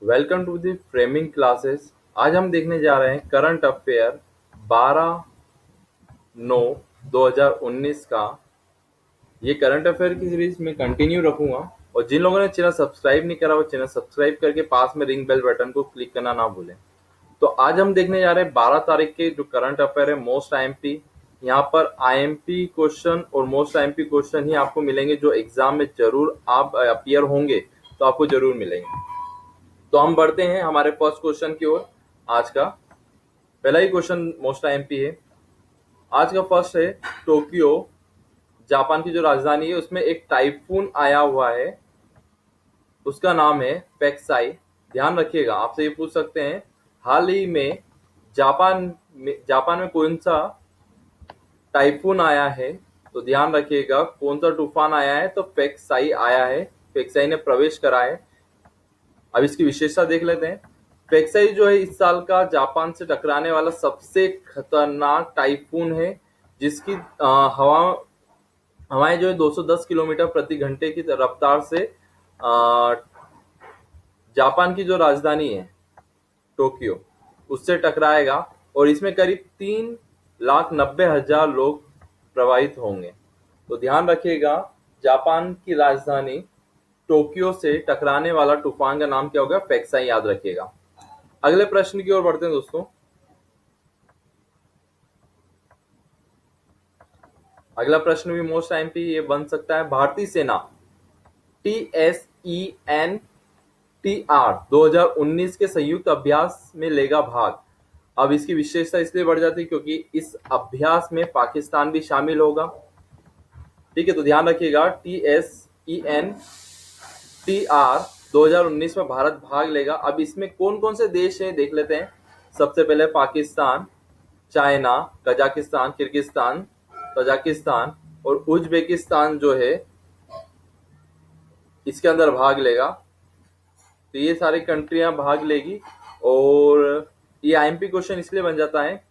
Welcome to the framing classes. आज हम देखने जा रहे हैं करंट अफेयर 12/9/2019 का। ये करंट अफेयर की सीरीज में कंटिन्यू रखूंगा और जिन लोगों ने चैनल सब्सक्राइब नहीं करा वो चैनल सब्सक्राइब करके पास में रिंग बेल बटन को क्लिक करना ना भूलें। तो आज हम देखने जा रहे हैं 12 तारीख के जो करंट अफेयर है मोस्ट आईएमपी। यहाँ पर आईएमपी क्वेश्चन और मोस्ट आईएमपी क्वेश्चन ही आपको मिलेंगे जो एग्जाम में जरूर आप अपियर होंगे, तो आपको जरूर मिलेंगे। तो हम बढ़ते हैं हमारे फर्स्ट क्वेश्चन की ओर। आज का पहला ही क्वेश्चन मोस्ट आईएमपी है। आज का फर्स्ट है, टोक्यो जापान की जो राजधानी है उसमें एक टाइफून आया हुआ है, उसका नाम है पेक्साई। ध्यान रखिएगा, आपसे ये पूछ सकते हैं हाल ही में जापान में कौन सा टाइफून आया है। तो ध्यान रखिएगा कौन सा तूफान आया है, तो पेक्साई आया है, पेक्साई ने प्रवेश करा है। अब इसकी विशेषता देख लेते हैं। पेक्साई जो है इस साल का जापान से टकराने वाला सबसे खतरनाक टाइफून है, जिसकी हवाएं जो है 210 किलोमीटर प्रति घंटे की रफ्तार से जापान की जो राजधानी है टोक्यो उससे टकराएगा और इसमें करीब 3,90,000 लोग प्रभावित होंगे। तो ध्यान रखिएगा, जापान की राजधानी टोक्यो से टकराने वाला तूफान का नाम क्या होगा, पेक्साई, याद रखिएगा। अगले प्रश्न की ओर बढ़ते हैं दोस्तों। अगला प्रश्न भी मोस्ट टाइम पे ये बन सकता है। भारतीय सेना TSENTR 2019 के संयुक्त अभ्यास में लेगा भाग। अब इसकी विशेषता इसलिए बढ़ जाती है क्योंकि इस अभ्यास में पाकिस्तान भी शामिल होगा। ठीक है, तो ध्यान रखिएगा TSENTR 2019 में भारत भाग लेगा। अब इसमें कौन कौन से देश हैं देख लेते हैं। सबसे पहले Pakistan, China, Kazakhstan, Kyrgyzstan, Tajikistan और उज्बेकिस्तान जो है इसके अंदर भाग लेगा। तो ये सारी कंट्रियां भाग लेगी और ये आईएमपी क्वेश्चन इसलिए बन जाता है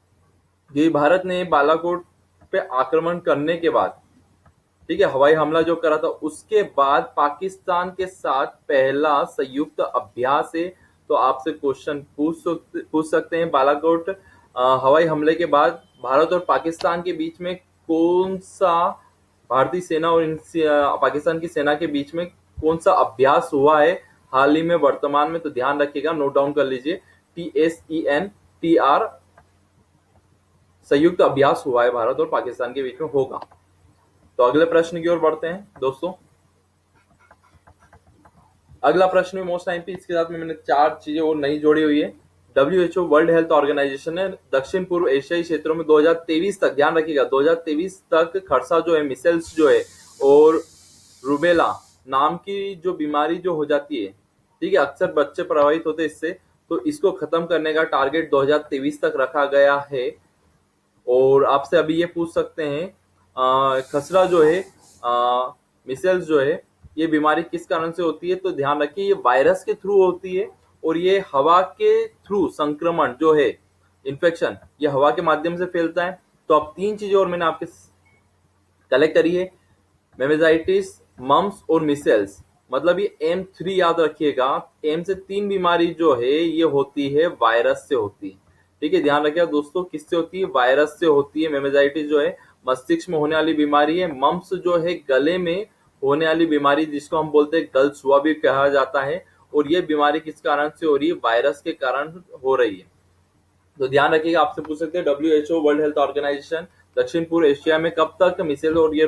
कि भारत ने बालाकोट पे आक्रमण करने के बाद, ठीक है, हवाई हमला जो करा था उसके बाद पाकिस्तान के साथ पहला संयुक्त अभ्यास है। तो आपसे क्वेश्चन पूछ सकते हैं बालाकोट हवाई हमले के बाद भारत और पाकिस्तान के बीच में कौन सा, भारतीय सेना और पाकिस्तान की सेना के बीच में कौन सा अभ्यास हुआ है हाल ही में वर्तमान में। तो ध्यान रखिएगा, नोट डाउन कर लीजिए, TSENTR संयुक्त अभ्यास हुआ है भारत और पाकिस्तान के बीच में होगा। तो अगले प्रश्न की ओर बढ़ते हैं दोस्तों। अगला प्रश्न भी मोस्ट टाइम पे, इसके साथ में मैंने 4 चीजें और नई जोड़ी हुई है। WHO वर्ल्ड हेल्थ ऑर्गेनाइजेशन ने दक्षिण पूर्व एशियाई क्षेत्रों में 2023 तक, ध्यान रखिएगा 2023 तक खरसा जो है, मिसेल्स जो है और रूबेला नाम की जो बीमारी जो हो जाती है, ठीक है, अक्सर बच्चे प्रभावित होते हैं इससे, तो इसको खत्म करने का टारगेट 2023 तक रखा गया है। और आपसे अभी ये पूछ सकते हैं खसरा जो है, मिसेल्स जो है, ये बीमारी किस कारण से होती है। तो ध्यान रखिए ये वायरस के थ्रू होती है और ये हवा के थ्रू संक्रमण जो है, इन्फेक्शन, ये हवा के माध्यम से फैलता है। तो अब 3 चीजें और मैंने आपके कलेक्ट करी है, मेनिंजाइटिस, मम्स और मिसेल्स। मतलब ये M3 याद रखिएगा, M से 3 बीमारी जो है ये होती है वायरस से होती है। ठीक है, ध्यान रखिएगा दोस्तों, किससे होती है, वायरस से होती है। मेनिंजाइटिस जो है मस्तिष्क में होने वाली बीमारी है। मम्स जो है गले में होने वाली बीमारी, जिसको हम बोलते हैं गल सुआ भी कहा जाता है। और ये बीमारी किस कारण से हो रही है, वायरस के कारण हो रही है। तो ध्यान रखिएगा, आपसे पूछ सकते हैं WHO वर्ल्ड हेल्थ ऑर्गेनाइजेशन दक्षिण पूर्व एशिया में कब तक मिसेल और ये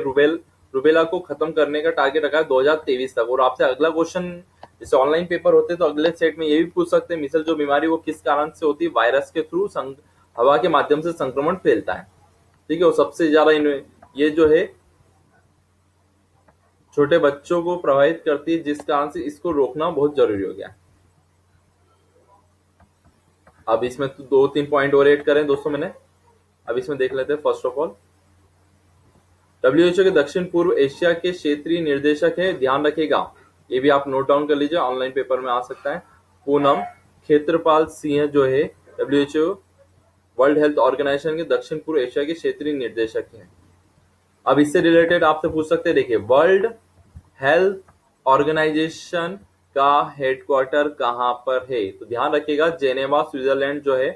रूबेला को खत्म करने का टारगेट रखा है, 2023 तक। और आपसे अगला क्वेश्चन, जैसे ऑनलाइन पेपर होते हैं तो अगले सेट में ये भी पूछ सकते हैं मिसेल जो बीमारी वो किस कारण से होती है, वायरस के थ्रू हवा के माध्यम से संक्रमण फैलता है। ठीक है, और सबसे ज्यादा ये जो है छोटे बच्चों को प्रभावित करती है, जिस कारण से इसको रोकना बहुत जरूरी हो गया। अब इसमें तो 2-3 पॉइंट और ऐड करें दोस्तों मैंने, अब इसमें देख लेते हैं। फर्स्ट ऑफ ऑल, WHO के दक्षिण पूर्व एशिया के क्षेत्रीय निर्देशक है, ध्यान रखिएगा, ये भी आप नोट डाउन कर लीजिए, ऑनलाइन पेपर में आ सकता है। पूनम खेत्रपाल सिंह जो है WHO वर्ल्ड हेल्थ ऑर्गेनाइजेशन के दक्षिण पूर्व एशिया के क्षेत्रीय निर्देशक हैं। अब इससे रिलेटेड आपसे पूछ सकते हैं, देखिए वर्ल्ड हेल्थ ऑर्गेनाइजेशन का हेडक्वार्टर कहाँ पर है? तो ध्यान रखिएगा जेनेवा स्विट्जरलैंड जो है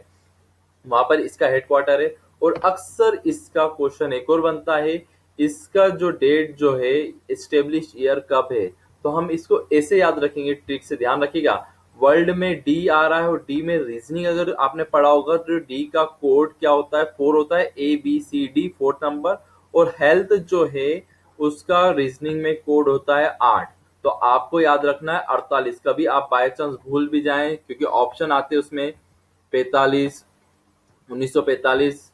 वहां पर इसका हेडक्वार्टर है। और अक्सर इसका क्वेश्चन एक और बनता है, इसका जो डेट जो है एस्टेब्लिश ईयर कब है? तो हम इसको ऐसे याद रखेंगे, ट्रिक से ध्यान रखिएगा। वर्ल्ड में डी आ रहा है और डी में रीजनिंग अगर आपने पढ़ा होगा तो डी का कोड क्या होता है? 4 होता है, ABCD 4 नंबर। और हेल्थ जो है उसका रीजनिंग में कोड होता है 8। तो आपको याद रखना है 48। कभी आप बाय चांस भूल भी जाएं क्योंकि ऑप्शन आते हैं उसमें 45, 1945,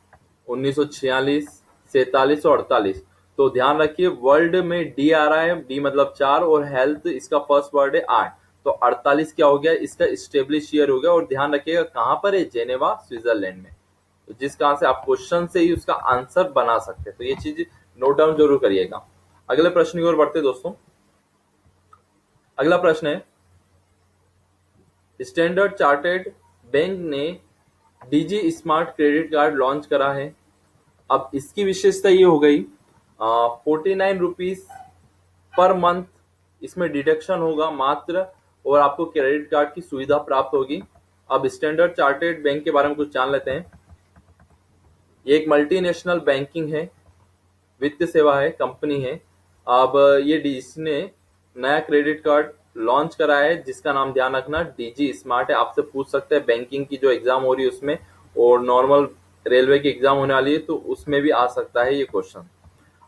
1946, 47 और 48। तो ध्यान रखिए वर्ल्ड में डी आ रहा है, डी मतलब 4 और हेल्थ इसका फर्स्ट वर्ड है 8। तो 48 क्या हो गया? इसका स्टेब्लिश ईयर हो गया। और ध्यान रखिएगा कहां पर है? जेनेवा स्विट्जरलैंड में। तो जिस कारण से आप क्वेश्चन से ही उसका आंसर बना सकते हैं। तो ये चीज नोट डाउन जरूर करिएगा। अगले प्रश्न की ओर बढ़ते दोस्तों। अगला प्रश्न है, स्टैंडर्ड चार्टर्ड बैंक ने DG smart credit card launch करा है। अब इसकी विशेषता ये हो गई 49 रुपीज पर मंथ इसमें डिडक्शन होगा मात्र, और आपको क्रेडिट कार्ड की सुविधा प्राप्त होगी। अब स्टैंडर्ड चार्टर्ड बैंक के बारे में कुछ जान लेते हैं। ये एक मल्टीनेशनल बैंकिंग है, वित्त सेवा है, कंपनी है। अब ये इसने नया क्रेडिट कार्ड लॉन्च करा है जिसका नाम ध्यान रखना डीजी स्मार्ट है। आपसे पूछ सकते हैं बैंकिंग की जो एग्जाम हो रही है उसमें, और नॉर्मल रेलवे की एग्जाम होने वाली है तो उसमें भी आ सकता है ये क्वेश्चन।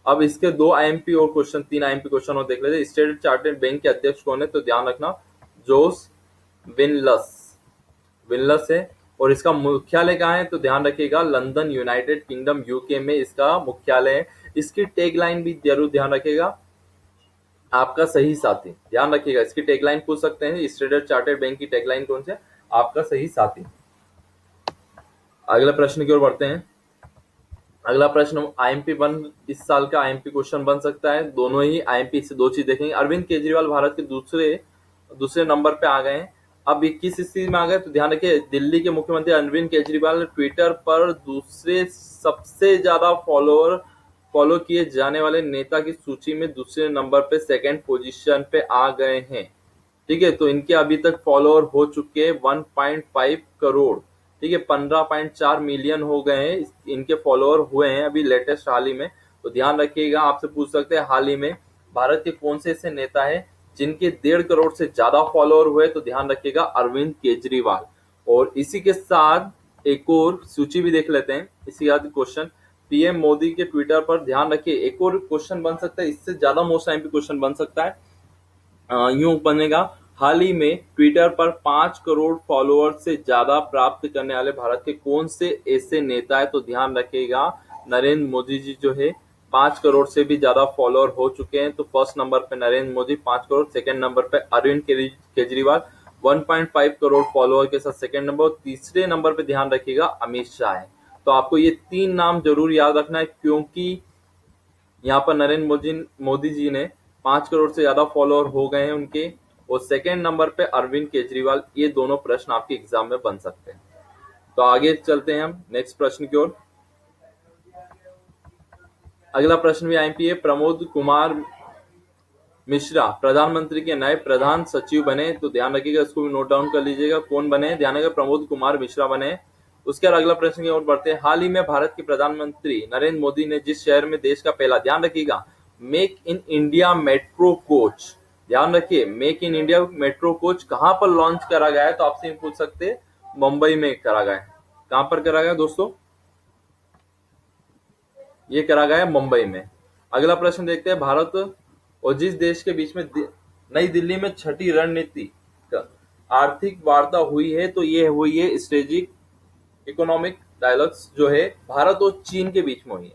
अब इसके 2 IMP और क्वेश्चन, 3 IMP क्वेश्चन और देख लेते हैं। स्टेट चार्टर्ड बैंक के अध्यक्ष कौन है? तो ध्यान रखना जोस विनलस विनलस है। और इसका मुख्यालय कहाँ है? तो ध्यान रखिएगा लंदन, यूनाइटेड किंगडम, यूके में इसका मुख्यालय है। इसकी टैगलाइन भी जरूर ध्यान रखिएगा, आपका सही साथी। ध्यान रखिएगा इसकी टैगलाइन पूछ सकते हैं, स्टैंडर्ड चार्टर्ड बैंक की टैगलाइन कौन सी है? आपका सही साथी। अगले प्रश्न की ओर बढ़ते हैं। अगला प्रश्न IMP 1 इस साल का IMP क्वेश्चन बन सकता है। दोनों ही IMP से 2 चीज देखेंगे। अरविंद केजरीवाल भारत के दूसरे नंबर पे आ गए हैं। अब ये किस स्थिति में आ गए? तो ध्यान रखिए दिल्ली के मुख्यमंत्री अरविंद केजरीवाल ट्विटर पर दूसरे सबसे ज्यादा फॉलो किए जाने वाले नेता की सूची में दूसरे नंबर पे, सेकंड पोजीशन पे आ गए हैं। ठीक है, तो इनके अभी तक फॉलोअर हो चुके हैं 1.5 करोड़। ठीक है, 15.4 मिलियन हो गए हैं इनके फॉलोअर हुए हैं अभी लेटेस्ट हाल ही में। तो ध्यान रखिएगा, आपसे पूछ सकते हैं हाल ही में भारत के कौन से ऐसे नेता है जिनके 1.5 करोड़ से ज्यादा फॉलोअर हुए? तो ध्यान रखिएगा अरविंद केजरीवाल। और इसी के साथ एक और सूची भी देख लेते हैं। इसी के साथ क्वेश्चन PM मोदी के ट्विटर पर ध्यान रखिए एक और क्वेश्चन बन सकता है, इससे ज्यादा मोस्ट IMP क्वेश्चन बन सकता है। यूं बनेगा, हाल ही में ट्विटर पर 5 करोड़ फॉलोअर से ज्यादा प्राप्त करने वाले भारत के कौन से ऐसे नेता है? तो ध्यान रखिएगा नरेंद्र मोदी जी जो है 5 करोड़ से भी ज्यादा फॉलोअर हो चुके हैं। तो फर्स्ट नंबर पे नरेंद्र मोदी 5 करोड़, सेकंड नंबर पे अरविंद केजरीवाल 1.5 करोड़ फॉलोअर के साथ सेकंड नंबर, और तीसरे नंबर पे ध्यान रखिएगा अमित शाह है। तो आपको ये 3 नाम जरूर याद रखना है क्योंकि यहाँ पर नरेंद्र मोदी जी ने 5 करोड़ से ज्यादा फॉलोअर हो गए हैं उनके, और सेकंड नंबर पे अरविंद केजरीवाल। ये दोनों प्रश्न आपके एग्जाम में बन सकते हैं। तो आगे चलते हैं हम नेक्स्ट प्रश्न की ओर। अगला प्रश्न भी IMP है। प्रमोद कुमार मिश्रा प्रधानमंत्री के नए प्रधान सचिव बने। तो ध्यान रखिएगा, इसको भी नोट डाउन कर लीजिएगा कौन बने। ध्यान रखिएगा प्रमोद कुमार मिश्रा बने। उसके बाद अगला प्रश्न की ओर बढ़ते हैं। हाल ही में भारत के प्रधानमंत्री नरेंद्र मोदी ने जिस शहर में देश का पहला, ध्यान रखिएगा, make in India metro coach, ध्यान रखिए make in India metro coach कहां पर लॉन्च करा गया है? तो आपसे पूछ सकते हैं मुंबई में करा गया है। कहां पर करा गया दोस्तों? ये करा गया है मुंबई में। अगला प्रश्न देखते हैं। भारत और जिस देश के बीच में नई दिल्ली में छठी रणनीति आर्थिक वार्ता हुई है, तो ये हुई है स्ट्रेटेजिक इकोनॉमिक डायलॉग्स जो है भारत और चीन के बीच में हुई है।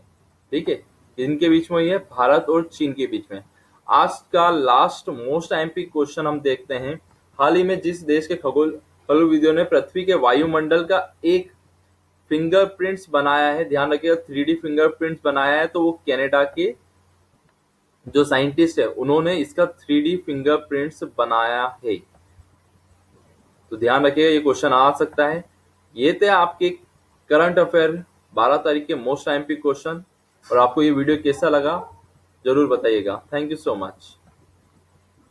ठीक है, इनके बीच में हुई है, भारत और चीन के बीच में। आज का लास्ट मोस्ट IMP क्वेश्चन हम देखते हैं। हाल ही में जिस देश के खगोलविदों ने पृथ्वी के वायुमंडल का एक फिंगरप्रिंट्स बनाया है, ध्यान रखिएगा 3D फिंगरप्रिंट्स बनाया है, तो वो कनाडा के जो साइंटिस्ट है उन्होंने इसका 3D फिंगरप्रिंट्स बनाया है। तो ध्यान रखिएगा ये क्वेश्चन आ सकता है। ये थे आपके करंट अफेयर 12 तारीख के मोस्ट IMP क्वेश्चन। और आपको ये वीडियो कैसा लगा जरूर बताइएगा। Thank you so much.